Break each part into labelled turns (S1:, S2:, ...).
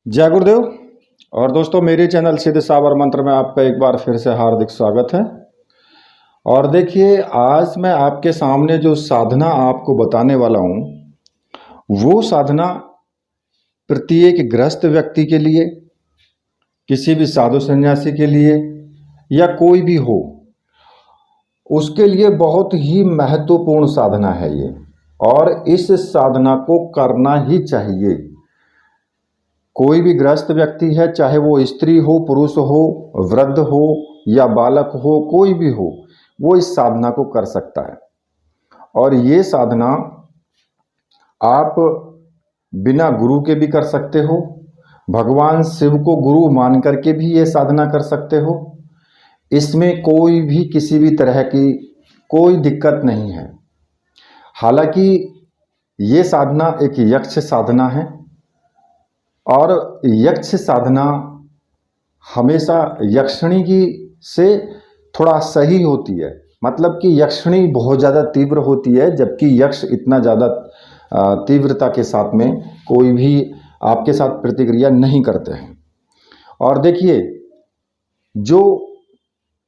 S1: जय गुरुदेव। और दोस्तों, मेरे चैनल सीधे साबर मंत्र में आपका एक बार फिर से हार्दिक स्वागत है। और देखिए, आज मैं आपके सामने जो साधना आपको बताने वाला हूँ, वो साधना प्रत्येक गृहस्थ व्यक्ति के लिए, किसी भी साधु सन्यासी के लिए या कोई भी हो, उसके लिए बहुत ही महत्वपूर्ण साधना है ये। और इस साधना को करना ही चाहिए। कोई भी गृहस्थ व्यक्ति है, चाहे वो स्त्री हो, पुरुष हो, वृद्ध हो या बालक हो, कोई भी हो, वो इस साधना को कर सकता है। और ये साधना आप बिना गुरु के भी कर सकते हो, भगवान शिव को गुरु मान करके भी ये साधना कर सकते हो। इसमें कोई भी किसी भी तरह की कोई दिक्कत नहीं है। हालांकि ये साधना एक यक्ष साधना है, और यक्ष साधना हमेशा यक्षिणी की से थोड़ा सही होती है। मतलब कि यक्षिणी बहुत ज़्यादा तीव्र होती है, जबकि यक्ष इतना ज़्यादा तीव्रता के साथ में कोई भी आपके साथ प्रतिक्रिया नहीं करते हैं। और देखिए, जो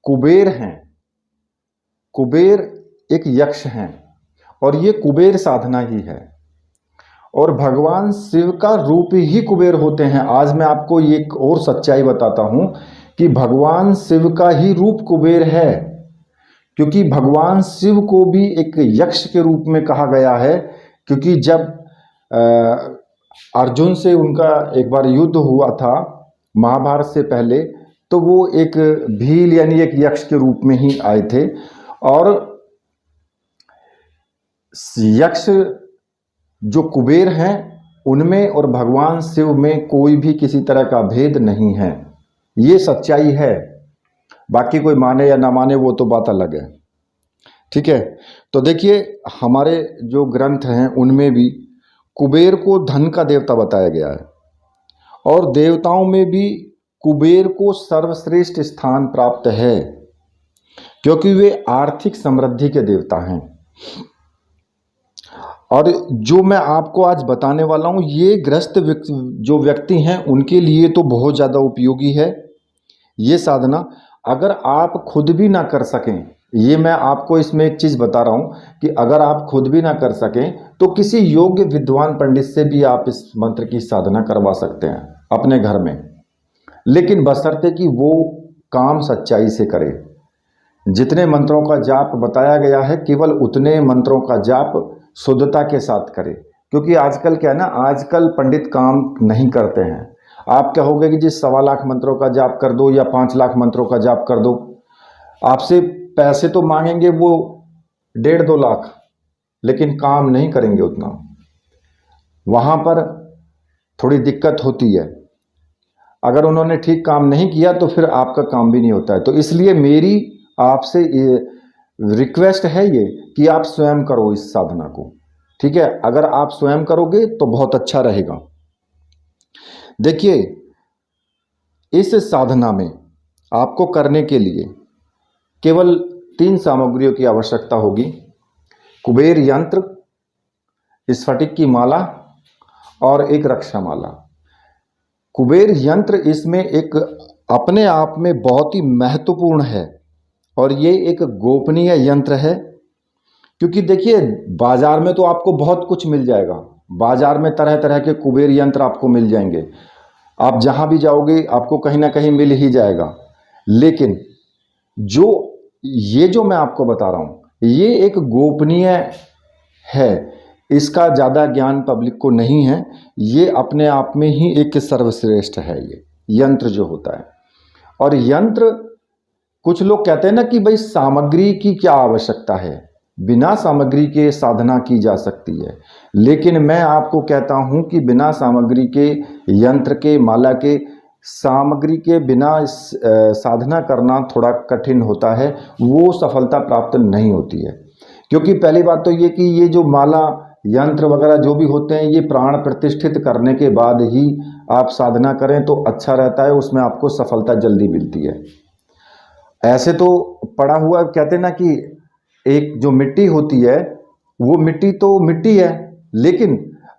S1: कुबेर हैं, कुबेर एक यक्ष हैं, और ये कुबेर साधना ही है। और भगवान शिव का रूप ही कुबेर होते हैं। आज मैं आपको एक और सच्चाई बताता हूं कि भगवान शिव का ही रूप कुबेर है, क्योंकि भगवान शिव को भी एक यक्ष के रूप में कहा गया है। क्योंकि जब अर्जुन से उनका एक बार युद्ध हुआ था महाभारत से पहले, तो वो एक भील यानी एक यक्ष के रूप में ही आए थे। और यक्ष जो कुबेर हैं, उनमें और भगवान शिव में कोई भी किसी तरह का भेद नहीं है। ये सच्चाई है। बाकी कोई माने या ना माने वो तो बात अलग है, ठीक है। तो देखिए, हमारे जो ग्रंथ हैं उनमें भी कुबेर को धन का देवता बताया गया है, और देवताओं में भी कुबेर को सर्वश्रेष्ठ स्थान प्राप्त है, क्योंकि वे आर्थिक समृद्धि के देवता हैं। और जो मैं आपको आज बताने वाला हूँ, ये गृहस्थ जो व्यक्ति हैं उनके लिए तो बहुत ज़्यादा उपयोगी है ये साधना। अगर आप खुद भी ना कर सकें, ये मैं आपको इसमें एक चीज़ बता रहा हूँ कि अगर आप खुद भी ना कर सकें तो किसी योग्य विद्वान पंडित से भी आप इस मंत्र की साधना करवा सकते हैं अपने घर में, लेकिन बशर्ते कि वो काम सच्चाई से करे। जितने मंत्रों का जाप बताया गया है, केवल उतने मंत्रों का जाप शुद्धता के साथ करें। क्योंकि आजकल क्या है ना, आजकल पंडित काम नहीं करते हैं। आप कहोगे कि जी 1.25 लाख मंत्रों का जाप कर दो या 5 लाख मंत्रों का जाप कर दो, आपसे पैसे तो मांगेंगे वो 1.5-2 लाख, लेकिन काम नहीं करेंगे उतना। वहाँ पर थोड़ी दिक्कत होती है। अगर उन्होंने ठीक काम नहीं किया तो फिर आपका काम भी नहीं होता है। तो इसलिए मेरी आपसे ये रिक्वेस्ट है ये कि आप स्वयं करो इस साधना को, ठीक है। अगर आप स्वयं करोगे तो बहुत अच्छा रहेगा। देखिए, इस साधना में आपको करने के लिए केवल 3 सामग्रियों की आवश्यकता होगी: कुबेर यंत्र, स्फटिक की माला और एक रक्षा माला। कुबेर यंत्र इसमें एक अपने आप में बहुत ही महत्वपूर्ण है, और ये एक गोपनीय यंत्र है। क्योंकि देखिए, बाजार में तो आपको बहुत कुछ मिल जाएगा। बाजार में तरह तरह के कुबेर यंत्र आपको मिल जाएंगे। आप जहां भी जाओगे आपको कहीं ना कहीं मिल ही जाएगा। लेकिन जो मैं आपको बता रहा हूं, ये एक गोपनीय है। इसका ज़्यादा ज्ञान पब्लिक को नहीं है। ये अपने आप में ही एक सर्वश्रेष्ठ है ये यंत्र जो होता है। और यंत्र, कुछ लोग कहते हैं ना कि भाई सामग्री की क्या आवश्यकता है, बिना सामग्री के साधना की जा सकती है। लेकिन मैं आपको कहता हूं कि बिना सामग्री के, यंत्र के, माला के, सामग्री के बिना साधना करना थोड़ा कठिन होता है, वो सफलता प्राप्त नहीं होती है। क्योंकि पहली बात तो ये कि ये जो माला, यंत्र वगैरह जो भी होते हैं, ये प्राण प्रतिष्ठित करने के बाद ही आप साधना करें तो अच्छा रहता है, उसमें आपको सफलता जल्दी मिलती है। ऐसे तो पड़ा हुआ कहते हैं ना कि एक जो मिट्टी होती है, वो मिट्टी तो मिट्टी है, लेकिन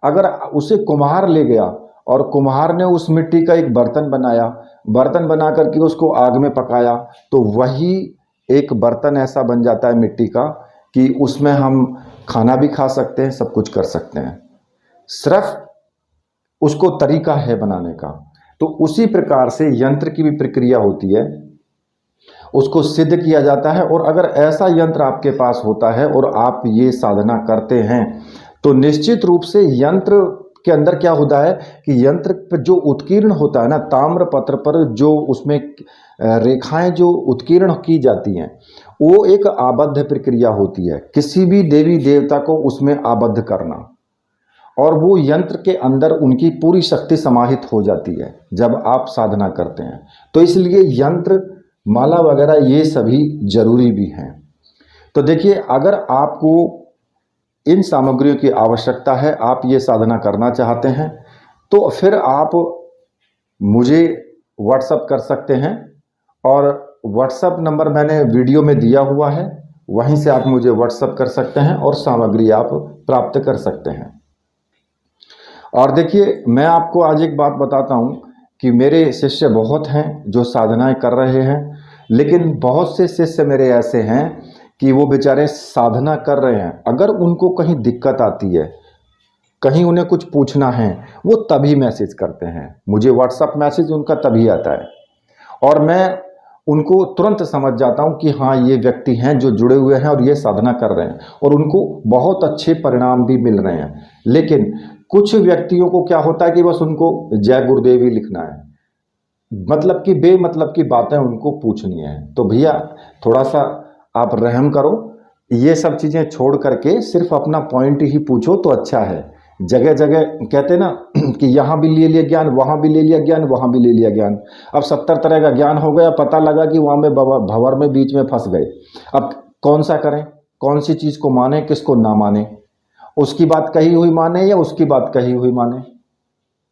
S1: अगर उसे कुम्हार ले गया और कुम्हार ने उस मिट्टी का एक बर्तन बनाया, बर्तन बना करके उसको आग में पकाया, तो वही एक बर्तन ऐसा बन जाता है मिट्टी का कि उसमें हम खाना भी खा सकते हैं, सब कुछ कर सकते हैं। सिर्फ उसको तरीका है बनाने का। तो उसी प्रकार से यंत्र की भी प्रक्रिया होती है, उसको सिद्ध किया जाता है। और अगर ऐसा यंत्र आपके पास होता है और आप ये साधना करते हैं तो निश्चित रूप से यंत्र के अंदर क्या होता है कि यंत्र पर जो उत्कीर्ण होता है ना, ताम्र पत्र पर जो उसमें रेखाएं जो उत्कीर्ण की जाती हैं, वो एक आबद्ध प्रक्रिया होती है, किसी भी देवी देवता को उसमें आबद्ध करना, और वो यंत्र के अंदर उनकी पूरी शक्ति समाहित हो जाती है जब आप साधना करते हैं। तो इसलिए यंत्र, माला वगैरह ये सभी जरूरी भी हैं। तो देखिए, अगर आपको इन सामग्रियों की आवश्यकता है, आप ये साधना करना चाहते हैं, तो फिर आप मुझे व्हाट्सअप कर सकते हैं, और व्हाट्सअप नंबर मैंने वीडियो में दिया हुआ है, वहीं से आप मुझे व्हाट्सअप कर सकते हैं और सामग्री आप प्राप्त कर सकते हैं। और देखिए, मैं आपको आज एक बात बताता हूँ कि मेरे शिष्य बहुत हैं जो साधनाएं कर रहे हैं, लेकिन बहुत से शिष्य मेरे ऐसे हैं कि वो बेचारे साधना कर रहे हैं, अगर उनको कहीं दिक्कत आती है, कहीं उन्हें कुछ पूछना है, वो तभी मैसेज करते हैं मुझे, व्हाट्सअप मैसेज उनका तभी आता है, और मैं उनको तुरंत समझ जाता हूं कि हाँ, ये व्यक्ति हैं जो जुड़े हुए हैं और ये साधना कर रहे हैं, और उनको बहुत अच्छे परिणाम भी मिल रहे हैं। लेकिन कुछ व्यक्तियों को क्या होता है कि बस उनको जय गुरुदेव ही लिखना है, मतलब कि बेमतलब की बातें उनको पूछनी है। तो भैया, थोड़ा सा आप रहम करो, ये सब चीज़ें छोड़ करके सिर्फ अपना पॉइंट ही पूछो तो अच्छा है। जगह जगह कहते ना कि यहाँ भी ले लिया ज्ञान, वहाँ भी ले लिया ज्ञान, वहाँ भी ले लिया ज्ञान। अब 70 तरह का ज्ञान हो गया, पता लगा कि वहाँ में भंवर में बीच में फंस गए। अब कौन सा करें, कौन सी चीज़ को माने, किसको ना माने, उसकी बात कही हुई माने या उसकी बात कही हुई माने।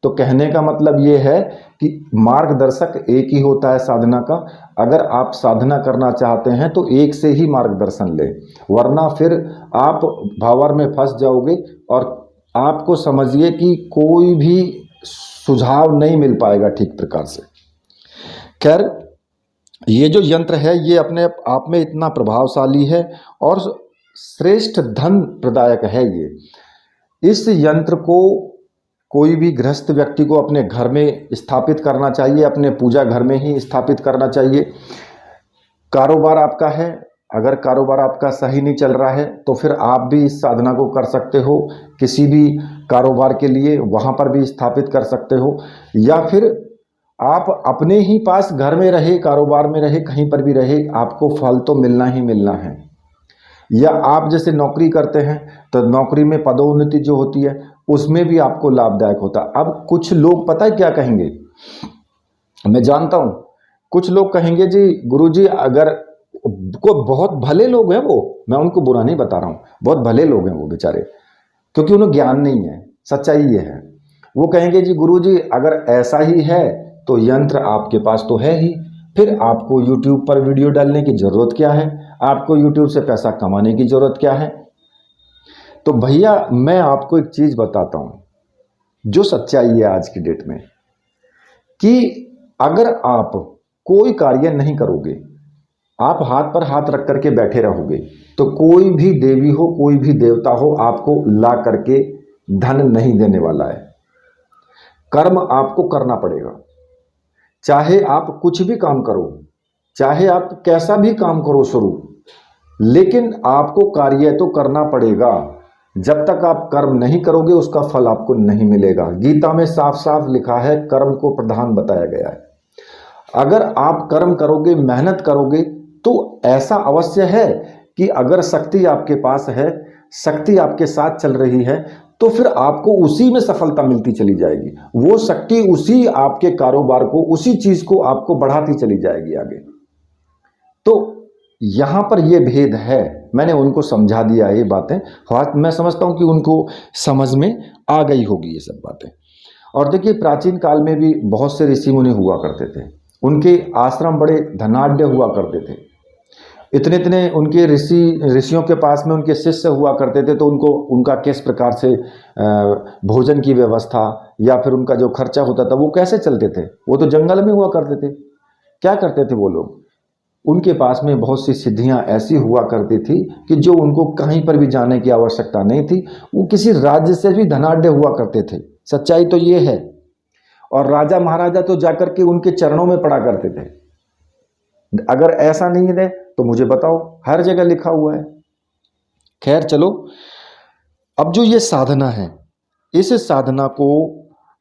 S1: तो कहने का मतलब ये है कि मार्गदर्शक एक ही होता है साधना का। अगर आप साधना करना चाहते हैं तो एक से ही मार्गदर्शन लें, वरना फिर आप भावर में फंस जाओगे और आपको समझिए कि कोई भी सुझाव नहीं मिल पाएगा ठीक प्रकार से। खैर, ये जो यंत्र है ये अपने आप में इतना प्रभावशाली है और श्रेष्ठ धन प्रदायक है। ये इस यंत्र को कोई भी गृहस्थ व्यक्ति को अपने घर में स्थापित करना चाहिए, अपने पूजा घर में ही स्थापित करना चाहिए। कारोबार आपका है, अगर कारोबार आपका सही नहीं चल रहा है तो फिर आप भी इस साधना को कर सकते हो, किसी भी कारोबार के लिए वहाँ पर भी स्थापित कर सकते हो, या फिर आप अपने ही पास घर में रहे, कारोबार में रहे, कहीं पर भी रहे, आपको फल तो मिलना ही मिलना है। या आप जैसे नौकरी करते हैं तो नौकरी में पदोन्नति जो होती है उसमें भी आपको लाभदायक होता है। अब कुछ लोग पता है क्या कहेंगे, मैं जानता हूं कुछ लोग कहेंगे जी गुरुजी, अगर को बहुत भले लोग हैं, वो मैं उनको बुरा नहीं बता रहा हूं, बहुत भले लोग हैं वो बेचारे, क्योंकि उन्हें ज्ञान नहीं है, सच्चाई ये है। वो कहेंगे जी गुरुजी, अगर ऐसा ही है तो यंत्र आपके पास तो है ही, फिर आपको YouTube पर वीडियो डालने की जरूरत क्या है, आपको YouTube से पैसा कमाने की जरूरत क्या है। तो भैया, मैं आपको एक चीज बताता हूं जो सच्चाई है आज की डेट में, कि अगर आप कोई कार्य नहीं करोगे, आप हाथ पर हाथ रख करके बैठे रहोगे, तो कोई भी देवी हो, कोई भी देवता हो, आपको ला करके धन नहीं देने वाला है। कर्म आपको करना पड़ेगा, चाहे आप कुछ भी काम करो, चाहे आप कैसा भी काम करो शुरू, लेकिन आपको कार्य तो करना पड़ेगा। जब तक आप कर्म नहीं करोगे उसका फल आपको नहीं मिलेगा। गीता में साफ साफ लिखा है, कर्म को प्रधान बताया गया है। अगर आप कर्म करोगे, मेहनत करोगे, तो ऐसा अवश्य है कि अगर शक्ति आपके पास है, शक्ति आपके साथ चल रही है, तो फिर आपको उसी में सफलता मिलती चली जाएगी। वो शक्ति उसी आपके कारोबार को, उसी चीज को आपको बढ़ाती चली जाएगी आगे। तो यहां पर ये भेद है, मैंने उनको समझा दिया ये बातें, मैं समझता हूं कि उनको समझ में आ गई होगी ये सब बातें। और देखिए, प्राचीन काल में भी बहुत से ऋषि मुनि हुआ करते थे, उनके आश्रम बड़े धनाढ्य हुआ करते थे। इतने इतने उनके ऋषियों के पास में उनके शिष्य हुआ करते थे, तो उनको उनका किस प्रकार से भोजन की व्यवस्था या फिर उनका जो खर्चा होता था वो कैसे चलते थे? वो तो जंगल में हुआ करते थे। क्या करते थे वो लोग? उनके पास में बहुत सी सिद्धियां ऐसी हुआ करती थी कि जो उनको कहीं पर भी जाने की आवश्यकता नहीं थी। वो किसी राज्य से भी धनाढ्य हुआ करते थे, सच्चाई तो ये है। और राजा महाराजा तो जाकर के उनके चरणों में पड़ा करते थे। अगर ऐसा नहीं है तो मुझे बताओ, हर जगह लिखा हुआ है। खैर चलो, अब जो ये साधना है, इस साधना को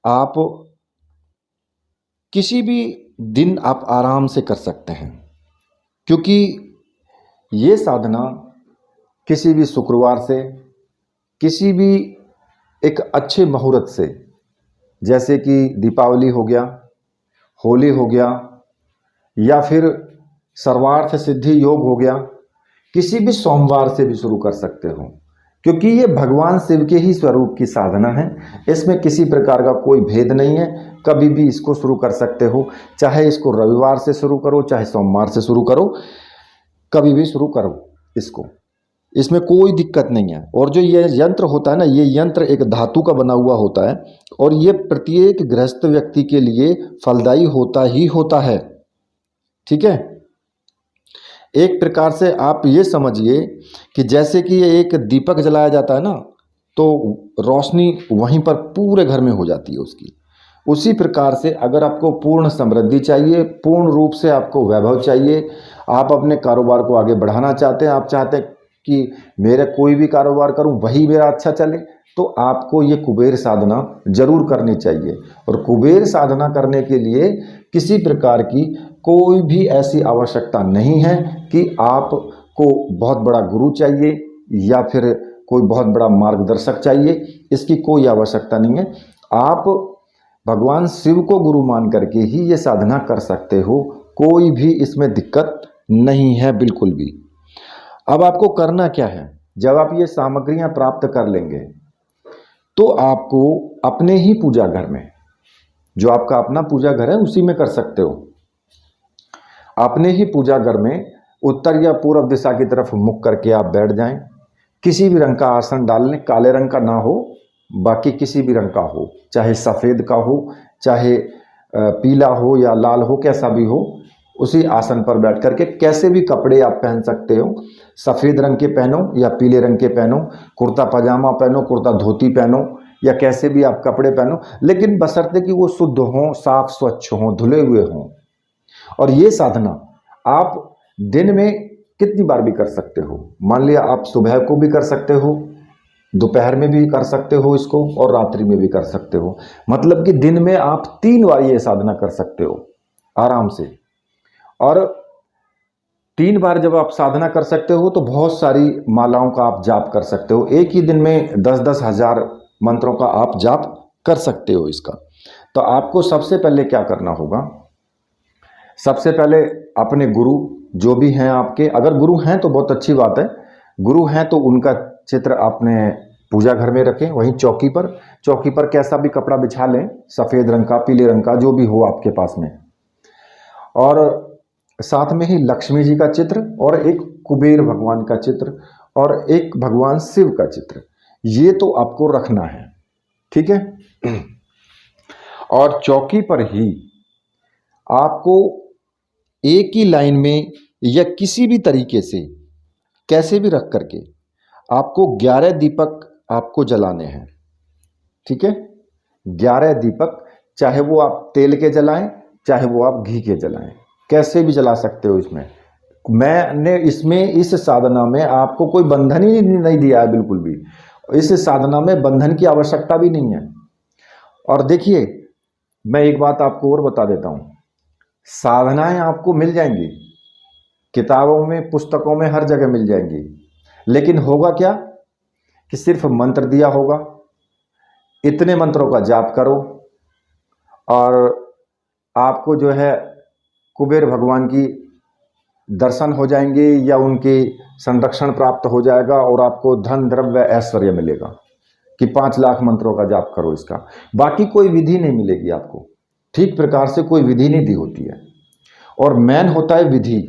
S1: आप किसी भी दिन आप आराम से कर सकते हैं, क्योंकि ये साधना किसी भी शुक्रवार से, किसी भी एक अच्छे मुहूर्त से, जैसे कि दीपावली हो गया, होली हो गया, या फिर सर्वार्थ सिद्धि योग हो गया, किसी भी सोमवार से भी शुरू कर सकते हो, क्योंकि ये भगवान शिव के ही स्वरूप की साधना है। इसमें किसी प्रकार का कोई भेद नहीं है, कभी भी इसको शुरू कर सकते हो। चाहे इसको रविवार से शुरू करो, चाहे सोमवार से शुरू करो, कभी भी शुरू करो इसको, इसमें कोई दिक्कत नहीं है। और जो ये यंत्र होता है ना, ये यंत्र एक धातु का बना हुआ होता है, और ये प्रत्येक गृहस्थ व्यक्ति के लिए फलदायी होता ही होता है। ठीक है, एक प्रकार से आप ये समझिए कि जैसे कि ये एक दीपक जलाया जाता है ना, तो रोशनी वहीं पर पूरे घर में हो जाती है उसकी। उसी प्रकार से अगर आपको पूर्ण समृद्धि चाहिए, पूर्ण रूप से आपको वैभव चाहिए, आप अपने कारोबार को आगे बढ़ाना चाहते हैं, आप चाहते हैं कि मेरा कोई भी कारोबार करूं वही मेरा अच्छा चले, तो आपको ये कुबेर साधना जरूर करनी चाहिए। और कुबेर साधना करने के लिए किसी प्रकार की कोई भी ऐसी आवश्यकता नहीं है कि आपको बहुत बड़ा गुरु चाहिए या फिर कोई बहुत बड़ा मार्गदर्शक चाहिए, इसकी कोई आवश्यकता नहीं है। आप भगवान शिव को गुरु मान करके ही ये साधना कर सकते हो, कोई भी इसमें दिक्कत नहीं है बिल्कुल भी। अब आपको करना क्या है, जब आप ये सामग्रियां प्राप्त कर लेंगे तो आपको अपने ही पूजा घर में, जो आपका अपना पूजा घर है उसी में कर सकते हो। अपने ही पूजा घर में उत्तर या पूर्व दिशा की तरफ मुख करके आप बैठ जाएं। किसी भी रंग का आसन डाल लें, काले रंग का ना हो, बाकी किसी भी रंग का हो, चाहे सफ़ेद का हो, चाहे पीला हो या लाल हो, कैसा भी हो, उसी आसन पर बैठ करके कैसे भी कपड़े आप पहन सकते हो। सफ़ेद रंग के पहनो या पीले रंग के पहनो, कुर्ता पजामा पहनो, कुर्ता धोती पहनो, या कैसे भी आप कपड़े पहनो, लेकिन बशर्ते कि वो शुद्ध हों, साफ स्वच्छ हों, धुले हुए हों। और ये साधना आप दिन में कितनी बार भी कर सकते हो। मान लिया आप सुबह को भी कर सकते हो, दोपहर में भी कर सकते हो इसको, और रात्रि में भी कर सकते हो। मतलब कि दिन में आप 3 बार ये साधना कर सकते हो आराम से। और 3 बार जब आप साधना कर सकते हो तो बहुत सारी मालाओं का आप जाप कर सकते हो। एक ही दिन में 10-10 हजार मंत्रों का आप जाप कर सकते हो इसका। तो आपको सबसे पहले क्या करना होगा, सबसे पहले अपने गुरु जो भी हैं आपके, अगर गुरु हैं तो बहुत अच्छी बात है, गुरु हैं तो उनका चित्र अपने पूजा घर में रखें, वहीं चौकी पर कैसा भी कपड़ा बिछा लें, सफ़ेद रंग का, पीले रंग का, जो भी हो आपके पास में। और साथ में ही लक्ष्मी जी का चित्र और एक कुबेर भगवान का चित्र और एक भगवान शिव का चित्र, ये तो आपको रखना है। ठीक है। और चौकी पर ही आपको एक ही लाइन में या किसी भी तरीके से कैसे भी रख करके आपको 11 दीपक आपको जलाने हैं। ठीक है, 11 दीपक, चाहे वो आप तेल के जलाएं, चाहे वो आप घी के जलाएं, कैसे भी जला सकते हो। इसमें मैंने इस साधना में आपको कोई बंधन ही नहीं दिया है, बिल्कुल भी। इस साधना में बंधन की आवश्यकता भी नहीं है। और देखिए, मैं एक बात आपको और बता देता हूँ, साधनाएं आपको मिल जाएंगी, किताबों में, पुस्तकों में, हर जगह मिल जाएंगी, लेकिन होगा क्या कि सिर्फ मंत्र दिया होगा, इतने मंत्रों का जाप करो और आपको जो है कुबेर भगवान की दर्शन हो जाएंगे या उनके संरक्षण प्राप्त हो जाएगा और आपको धन द्रव्य ऐश्वर्य मिलेगा कि 5 लाख मंत्रों का जाप करो इसका। बाकी कोई विधि नहीं मिलेगी आपको, ठीक प्रकार से कोई विधि नहीं दी होती है। और मेन होता है विधि।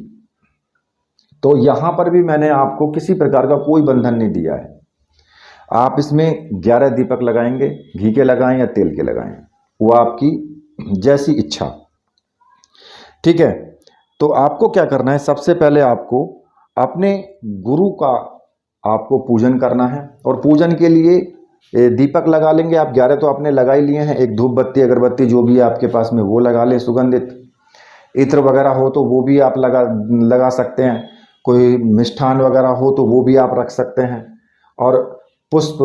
S1: तो यहाँ पर भी मैंने आपको किसी प्रकार का कोई बंधन नहीं दिया है। आप इसमें 11 दीपक लगाएंगे, घी के लगाएं या तेल के लगाएं, वो आपकी जैसी इच्छा। ठीक है, तो आपको क्या करना है, सबसे पहले आपको अपने गुरु का आपको पूजन करना है। और पूजन के लिए दीपक लगा लेंगे आप। 11 तो आपने लगा ही लिए हैं। एक धूप बत्ती अगरबत्ती जो भी है आपके पास में वो लगा लें, सुगंधित इत्र वगैरह हो तो वो भी आप लगा सकते हैं। कोई मिष्ठान वगैरह हो तो वो भी आप रख सकते हैं। और पुष्प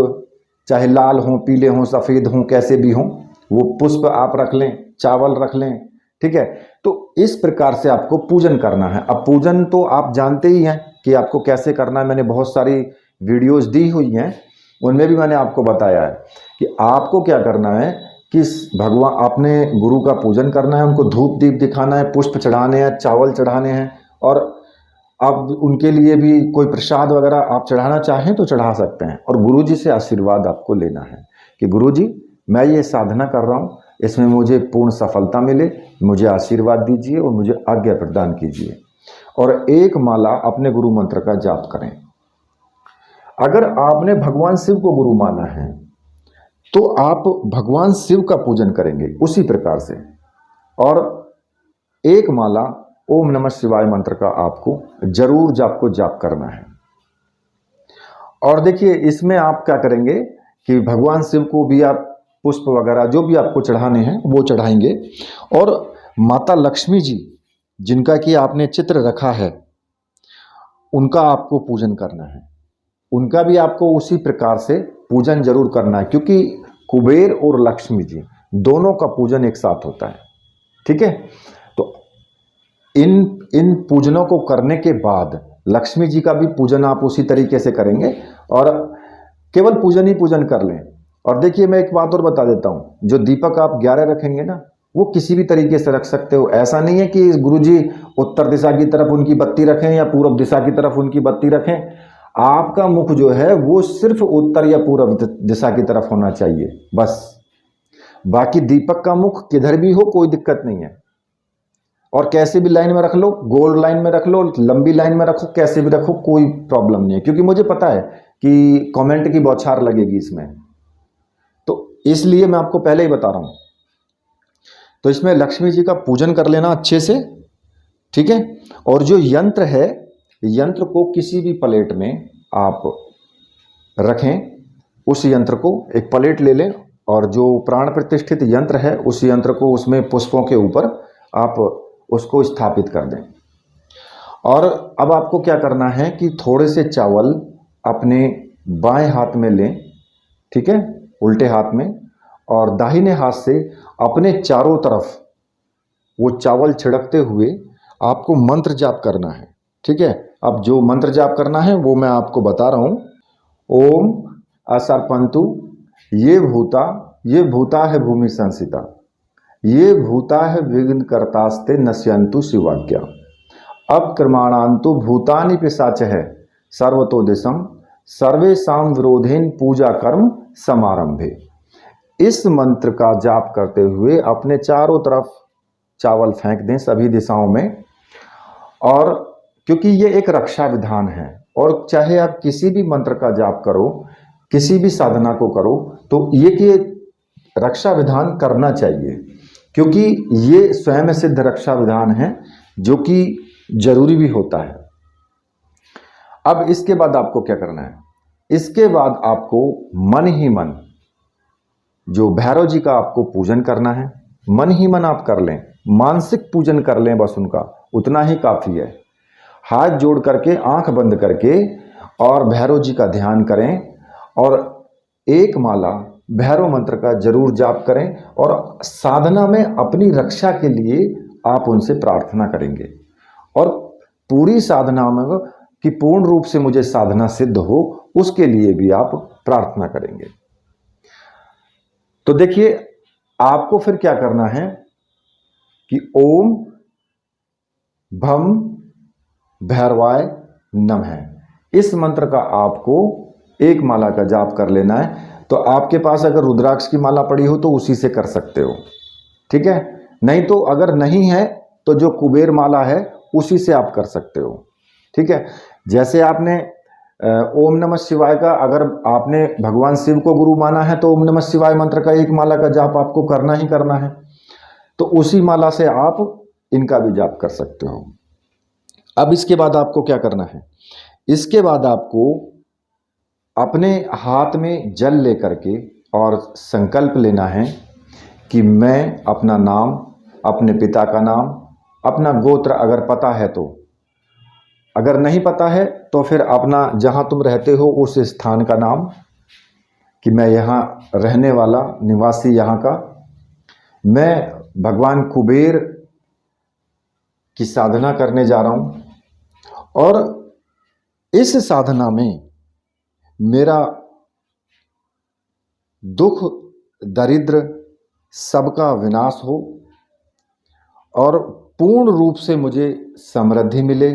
S1: चाहे लाल हों, पीले हों, सफ़ेद हों, कैसे भी हों, वो पुष्प आप रख लें, चावल रख लें। ठीक है, तो इस प्रकार से आपको पूजन करना है। अब पूजन तो आप जानते ही हैं कि आपको कैसे करना है। मैंने बहुत सारी वीडियोस दी हुई हैं, उनमें भी मैंने आपको बताया है कि आपको क्या करना है कि भगवान अपने गुरु का पूजन करना है, उनको धूप दीप दिखाना है, पुष्प चढ़ाने हैं, चावल चढ़ाने हैं। और अब उनके लिए भी कोई प्रसाद वगैरह आप चढ़ाना चाहें तो चढ़ा सकते हैं। और गुरु जी से आशीर्वाद आपको लेना है कि गुरु जी मैं ये साधना कर रहा हूँ, इसमें मुझे पूर्ण सफलता मिले, मुझे आशीर्वाद दीजिए और मुझे आज्ञा प्रदान कीजिए। और एक माला अपने गुरु मंत्र का जाप करें। अगर आपने भगवान शिव को गुरु माना है तो आप भगवान शिव का पूजन करेंगे उसी प्रकार से। और एक माला ओम नमः शिवाय मंत्र का आपको जरूर जाप करना है। और देखिए इसमें आप क्या करेंगे कि भगवान शिव को भी आप पुष्प वगैरह जो भी आपको चढ़ाने हैं वो चढ़ाएंगे। और माता लक्ष्मी जी जिनका कि आपने चित्र रखा है उनका आपको पूजन करना है। उनका भी आपको उसी प्रकार से पूजन जरूर करना है, क्योंकि कुबेर और लक्ष्मी जी दोनों का पूजन एक साथ होता है। ठीक है, तो इन पूजनों को करने के बाद लक्ष्मी जी का भी पूजन आप उसी तरीके से करेंगे और केवल पूजन ही पूजन कर लें। और देखिए मैं एक बात और बता देता हूँ, जो दीपक आप 11 रखेंगे ना वो किसी भी तरीके से रख सकते हो। ऐसा नहीं है कि गुरुजी उत्तर दिशा की तरफ उनकी बत्ती रखें या पूर्व दिशा की तरफ उनकी बत्ती रखें। आपका मुख जो है वो सिर्फ उत्तर या पूर्व दिशा की तरफ होना चाहिए बस। बाकी दीपक का मुख किधर भी हो कोई दिक्कत नहीं है। और कैसे भी लाइन में रख लो, गोल लाइन में रख लो, लंबी लाइन में रखो, कैसे भी रखो, कोई प्रॉब्लम नहीं है। क्योंकि मुझे पता है कि कमेंट की बौछार लगेगी इसमें, तो इसलिए मैं आपको पहले ही बता रहा हूं। तो इसमें लक्ष्मी जी का पूजन कर लेना अच्छे से। ठीक है, और जो यंत्र है, यंत्र को किसी भी प्लेट में आप रखें। उस यंत्र को एक प्लेट ले लें और जो प्राण प्रतिष्ठित यंत्र है उस यंत्र को उसमें पुष्पों के ऊपर आप उसको स्थापित कर दें। और अब आपको क्या करना है कि थोड़े से चावल अपने बाएं हाथ में लें, ठीक है, उल्टे हाथ में, और दाहिने हाथ से अपने चारों तरफ वो चावल छिड़कते हुए आपको मंत्र जाप करना है। ठीक है, अब जो मंत्र जाप करना है वो मैं आपको बता रहा हूं। ओम असर्पंतु ये भूता है भूमि संसिता, ये भूता है विघ्न कर्तास्ते नश्यंतु शिवाज्ञा, अब क्रमाणांतु भूतानि पिशाच है सर्वतो दिशम सर्वेशाम विरोधेन पूजा कर्म समारंभे। इस मंत्र का जाप करते हुए अपने चारों तरफ चावल फेंक दें सभी दिशाओं में। और क्योंकि ये एक रक्षा विधान है, और चाहे आप किसी भी मंत्र का जाप करो, किसी भी साधना को करो, तो ये कि रक्षा विधान करना चाहिए, क्योंकि ये स्वयं सिद्ध रक्षा विधान है जो कि जरूरी भी होता है। अब इसके बाद आपको क्या करना है, इसके बाद आपको मन ही मन जो भैरव जी का आपको पूजन करना है, मन ही मन आप कर लें, मानसिक पूजन कर लें, बस उनका उतना ही काफ़ी है। हाथ जोड़ करके आंख बंद करके और भैरव जी का ध्यान करें और एक माला भैरव मंत्र का जरूर जाप करें। और साधना में अपनी रक्षा के लिए आप उनसे प्रार्थना करेंगे और पूरी साधना में कि पूर्ण रूप से मुझे साधना सिद्ध हो, उसके लिए भी आप प्रार्थना करेंगे। तो देखिए आपको फिर क्या करना है कि ओम भम भैरवाय नमः इस मंत्र का आपको एक माला का जाप कर लेना है। तो आपके पास अगर रुद्राक्ष की माला पड़ी हो तो उसी से कर सकते हो, ठीक है। नहीं तो अगर नहीं है तो जो कुबेर माला है उसी से आप कर सकते हो। ठीक है। जैसे आपने ओम नमः शिवाय का, अगर आपने भगवान शिव को गुरु माना है तो ओम नमः शिवाय मंत्र का एक माला का जाप आपको करना ही करना है। तो उसी माला से आप इनका भी जाप कर सकते हो। अब इसके बाद आपको क्या करना है, इसके बाद आपको अपने हाथ में जल लेकर के और संकल्प लेना है कि मैं अपना नाम, अपने पिता का नाम, अपना गोत्र अगर पता है तो, अगर नहीं पता है तो फिर अपना जहाँ तुम रहते हो उस स्थान का नाम, कि मैं यहाँ रहने वाला निवासी यहाँ का, मैं भगवान कुबेर की साधना करने जा रहा हूँ और इस साधना में मेरा दुख दरिद्र सबका विनाश हो और पूर्ण रूप से मुझे समृद्धि मिले,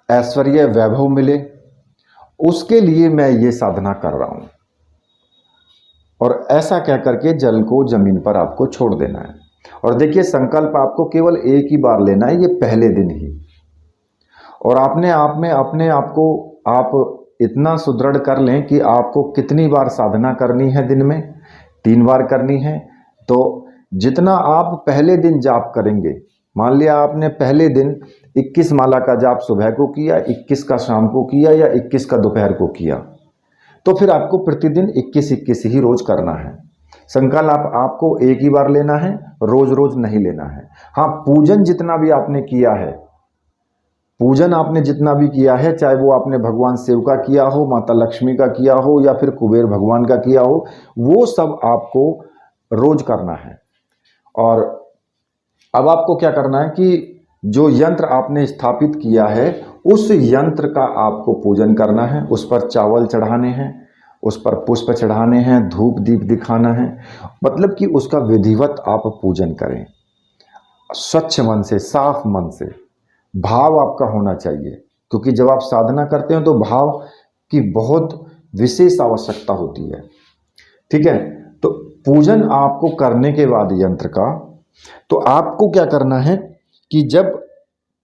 S1: ऐश्वर्य वैभव मिले, उसके लिए मैं ये साधना कर रहा हूँ। और ऐसा कह करके जल को जमीन पर आपको छोड़ देना है। और देखिए, संकल्प आपको केवल एक ही बार लेना है, ये पहले दिन ही। और आपने आप में अपने आप को आप इतना सुदृढ़ कर लें कि आपको कितनी बार साधना करनी है, दिन में 3 बार करनी है। तो जितना आप पहले दिन जाप करेंगे, मान लिया आपने पहले दिन 21 माला का जाप सुबह को किया, 21 का शाम को किया या 21 का दोपहर को किया, तो फिर आपको प्रतिदिन 21-21 ही रोज करना है। संकल्प आपको एक ही बार लेना है, रोज रोज नहीं लेना है। हाँ, पूजन जितना भी आपने किया है, पूजन आपने जितना भी किया है, चाहे वो आपने भगवान शिव का किया हो, माता लक्ष्मी का किया हो या फिर कुबेर भगवान का किया हो, वो सब आपको रोज करना है। और अब आपको क्या करना है कि जो यंत्र आपने स्थापित किया है उस यंत्र का आपको पूजन करना है, उस पर चावल चढ़ाने हैं, उस पर पुष्प चढ़ाने हैं, धूप दीप दिखाना है, मतलब कि उसका विधिवत आप पूजन करें। स्वच्छ मन से, साफ मन से, भाव आपका होना चाहिए, क्योंकि जब आप साधना करते हो तो भाव की बहुत विशेष आवश्यकता होती है। ठीक है, तो पूजन आपको करने के बाद यंत्र का, तो आपको क्या करना है कि जब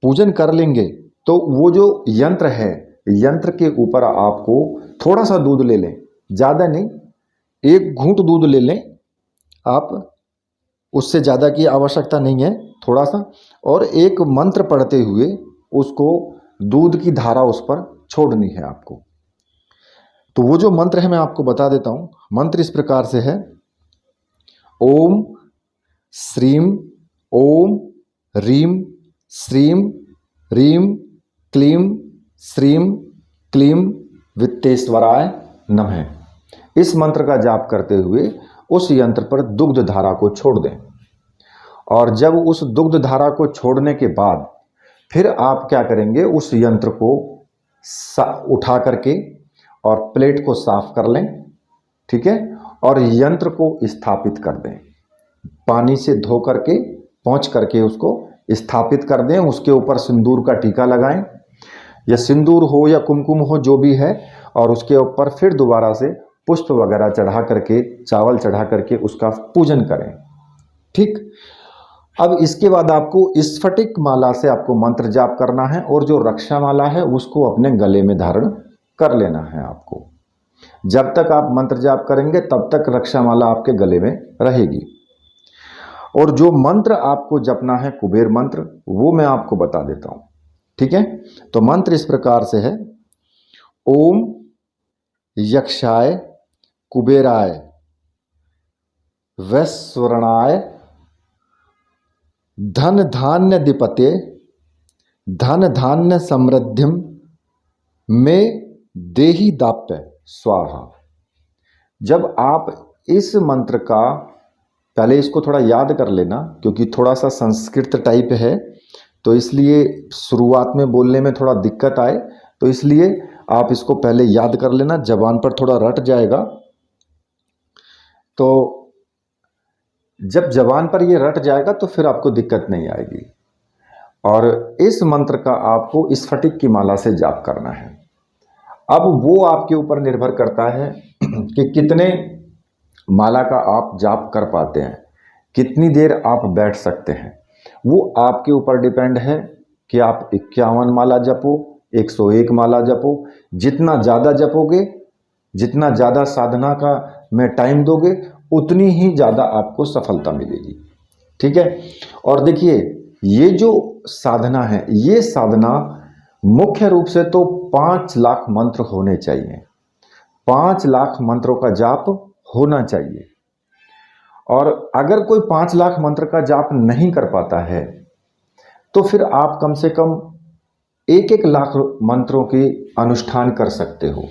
S1: पूजन कर लेंगे तो वो जो यंत्र है, यंत्र के ऊपर आपको थोड़ा सा दूध ले लें, ज़्यादा नहीं, 1 घूंट दूध ले लें आप, उससे ज़्यादा की आवश्यकता नहीं है, थोड़ा सा, और एक मंत्र पढ़ते हुए उसको दूध की धारा उस पर छोड़नी है आपको। तो वो जो मंत्र है मैं आपको बता देता हूँ। मंत्र इस प्रकार से है, ओम श्रीम ओम रीम श्रीम रीम क्लीम श्रीम क्लीम वित्तेश्वराय नमः। इस मंत्र का जाप करते हुए उस यंत्र पर दुग्ध धारा को छोड़ दें। और जब उस दुग्ध धारा को छोड़ने के बाद फिर आप क्या करेंगे, उस यंत्र को उठा करके और प्लेट को साफ कर लें, ठीक है, और यंत्र को स्थापित कर दें, पानी से धो करके पोंछ करके उसको स्थापित कर दें। उसके ऊपर सिंदूर का टीका लगाएं, या सिंदूर हो या कुमकुम हो, जो भी है, और उसके ऊपर फिर दोबारा से पुष्प वगैरह चढ़ा करके, चावल चढ़ा करके उसका पूजन करें। ठीक, अब इसके बाद आपको स्फटिक माला से आपको मंत्र जाप करना है, और जो रक्षा माला है उसको अपने गले में धारण कर लेना है आपको। जब तक आप मंत्र जाप करेंगे तब तक रक्षा माला आपके गले में रहेगी। और जो मंत्र आपको जपना है, कुबेर मंत्र, वो मैं आपको बता देता हूं, ठीक है। तो मंत्र इस प्रकार से है, ओम यक्षाय कुबेराय वैश्वरणाय धन धान्य दिपते धन धान्य समृद्धिम में देहि दाप्य स्वाहा। जब आप इस मंत्र का, पहले इसको थोड़ा याद कर लेना, क्योंकि थोड़ा सा संस्कृत टाइप है, तो इसलिए शुरुआत में बोलने में थोड़ा दिक्कत आए, तो इसलिए आप इसको पहले याद कर लेना, जबान पर थोड़ा रट जाएगा। तो जब जबान पर ये रट जाएगा तो फिर आपको दिक्कत नहीं आएगी। और इस मंत्र का आपको स्फटिक की माला से जाप करना है। अब वो आपके ऊपर निर्भर करता है कि कितने माला का आप जाप कर पाते हैं, कितनी देर आप बैठ सकते हैं, वो आपके ऊपर डिपेंड है कि आप 51 माला जपो, 101 माला जपो। जितना ज़्यादा जपोगे, जितना ज़्यादा साधना का में टाइम दोगे, उतनी ही ज़्यादा आपको सफलता मिलेगी। ठीक है। और देखिए, ये जो साधना है, ये साधना मुख्य रूप से तो 5 लाख मंत्र होने चाहिए। 5 लाख मंत्रों का जाप होना चाहिए। और अगर कोई 5 लाख मंत्र का जाप नहीं कर पाता है तो फिर आप कम से कम 1-1 लाख मंत्रों की अनुष्ठान कर सकते हो।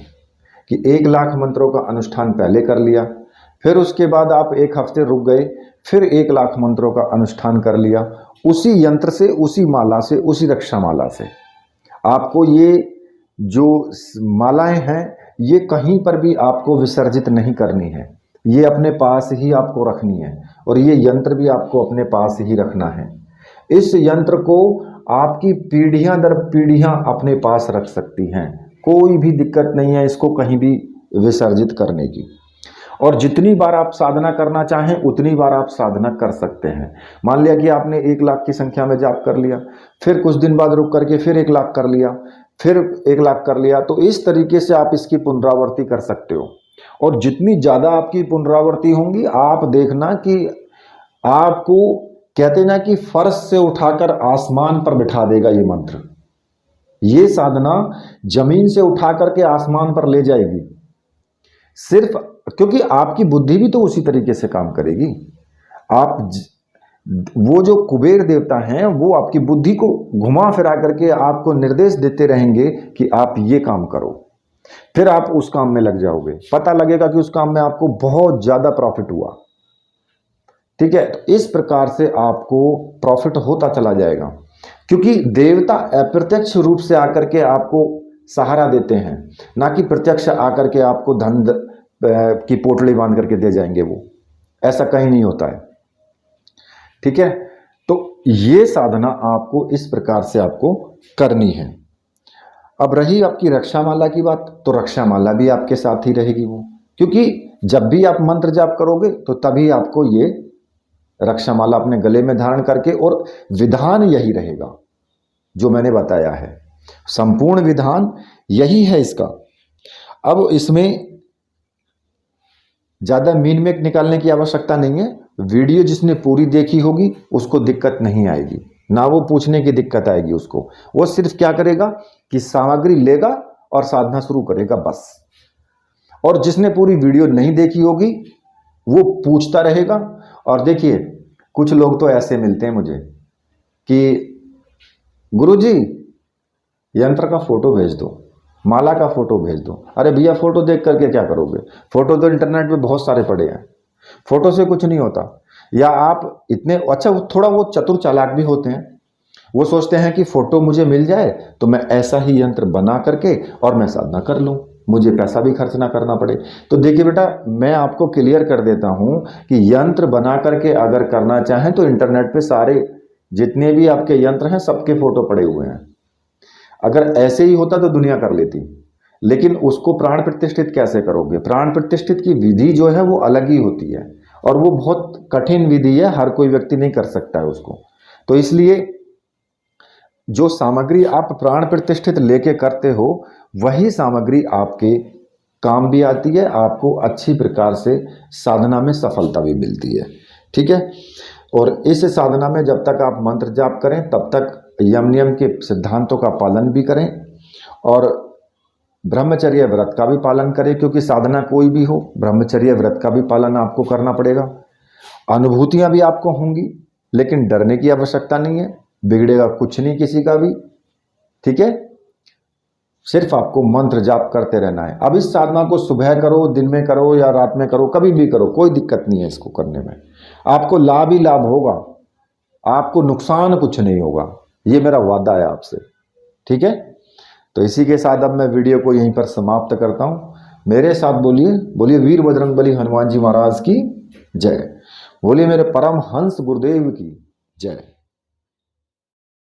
S1: कि 1 लाख मंत्रों का अनुष्ठान पहले कर लिया, फिर उसके बाद आप 1 हफ्ते रुक गए, फिर 1 लाख मंत्रों का अनुष्ठान कर लिया, उसी यंत्र से, उसी माला से, उसी रक्षा माला से। आपको ये जो मालाएं हैं, ये कहीं पर भी आपको विसर्जित नहीं करनी है, ये अपने पास ही आपको रखनी है। और ये यंत्र भी आपको अपने पास ही रखना है। इस यंत्र को आपकी पीढ़ियां दर पीढ़ियां अपने पास रख सकती हैं, कोई भी दिक्कत नहीं है इसको कहीं भी विसर्जित करने की। और जितनी बार आप साधना करना चाहें उतनी बार आप साधना कर सकते हैं। मान लिया कि आपने 1 लाख की संख्या में जाप कर लिया, फिर कुछ दिन बाद रुक करके फिर 1 लाख कर लिया, फिर 1 लाख कर लिया, तो इस तरीके से आप इसकी पुनरावृत्ति कर सकते हो। और जितनी ज़्यादा आपकी पुनरावृत्ति होंगी, आप देखना कि आपको, कहते ना कि फर्श से उठाकर आसमान पर बिठा देगा ये मंत्र। ये साधना जमीन से उठा करके आसमान पर ले जाएगी, सिर्फ क्योंकि आपकी बुद्धि भी तो उसी तरीके से काम करेगी। आप वो जो कुबेर देवता हैं, वो आपकी बुद्धि को घुमा फिरा करके आपको निर्देश देते रहेंगे कि आप ये काम करो, फिर आप उस काम में लग जाओगे। पता लगेगा कि उस काम में आपको बहुत ज्यादा प्रॉफिट हुआ। ठीक है। तो इस प्रकार से आपको प्रॉफिट होता चला जाएगा, क्योंकि देवता अप्रत्यक्ष रूप से आकर के आपको सहारा देते हैं, ना कि प्रत्यक्ष आकर के आपको धन की पोटली बांध करके दे जाएंगे। वो ऐसा कहीं नहीं होता है। ठीक है। तो ये साधना आपको इस प्रकार से आपको करनी है। अब रही आपकी रक्षा माला की बात, तो रक्षा माला भी आपके साथ ही रहेगी वो, क्योंकि जब भी आप मंत्र जाप करोगे तो तभी आपको ये रक्षा माला अपने गले में धारण करके, और विधान यही रहेगा जो मैंने बताया है, संपूर्ण विधान यही है इसका। अब इसमें ज़्यादा मीन मेक निकालने की आवश्यकता नहीं है। वीडियो जिसने पूरी देखी होगी उसको दिक्कत नहीं आएगी, ना वो पूछने की दिक्कत आएगी उसको। वो सिर्फ क्या करेगा कि सामग्री लेगा और साधना शुरू करेगा, बस। और जिसने पूरी वीडियो नहीं देखी होगी वो पूछता रहेगा। और देखिए, कुछ लोग तो ऐसे मिलते हैं मुझे कि गुरुजी यंत्र का फोटो भेज दो, माला का फोटो भेज दो। अरे भैया, फोटो देख करके क्या करोगे? फोटो तो इंटरनेट पे बहुत सारे पड़े हैं, फोटो से कुछ नहीं होता। या आप इतने अच्छा, थोड़ा वो चतुर चालाक भी होते हैं, वो सोचते हैं कि फोटो मुझे मिल जाए तो मैं ऐसा ही यंत्र बना करके और मैं साधना कर लूँ, मुझे पैसा भी खर्च ना करना पड़े। तो देखिए बेटा, मैं आपको क्लियर कर देता हूँ कि यंत्र बना करके अगर करना चाहें तो इंटरनेट पे सारे जितने भी आपके यंत्र हैं सबके फोटो पड़े हुए हैं। अगर ऐसे ही होता तो दुनिया कर लेती, लेकिन उसको प्राण प्रतिष्ठित कैसे करोगे? प्राण प्रतिष्ठित की विधि जो है वो अलग ही होती है, और वो बहुत कठिन विधि है, हर कोई व्यक्ति नहीं कर सकता है उसको। तो इसलिए जो सामग्री आप प्राण प्रतिष्ठित लेके करते हो, वही सामग्री आपके काम भी आती है, आपको अच्छी प्रकार से साधना में सफलता भी मिलती है। ठीक है। और इस साधना में जब तक आप मंत्र जाप करें तब तक यम नियम के सिद्धांतों का पालन भी करें, और ब्रह्मचर्य व्रत का भी पालन करें, क्योंकि साधना कोई भी हो, ब्रह्मचर्य व्रत का भी पालन आपको करना पड़ेगा। अनुभूतियां भी आपको होंगी, लेकिन डरने की आवश्यकता नहीं है, बिगड़ेगा कुछ नहीं किसी का भी। ठीक है। सिर्फ आपको मंत्र जाप करते रहना है। अब इस साधना को सुबह करो, दिन में करो या रात में करो, कभी भी करो, कोई दिक्कत नहीं है इसको करने में। आपको लाभ ही लाभ होगा, आपको नुकसान कुछ नहीं होगा, ये मेरा वादा है आपसे। ठीक है। तो इसी के साथ अब मैं वीडियो को यहीं पर समाप्त करता हूँ। मेरे साथ बोलिए, बोलिए वीर बजरंगबली हनुमान जी महाराज की जय, बोलिए मेरे परम हंस गुरुदेव की जय।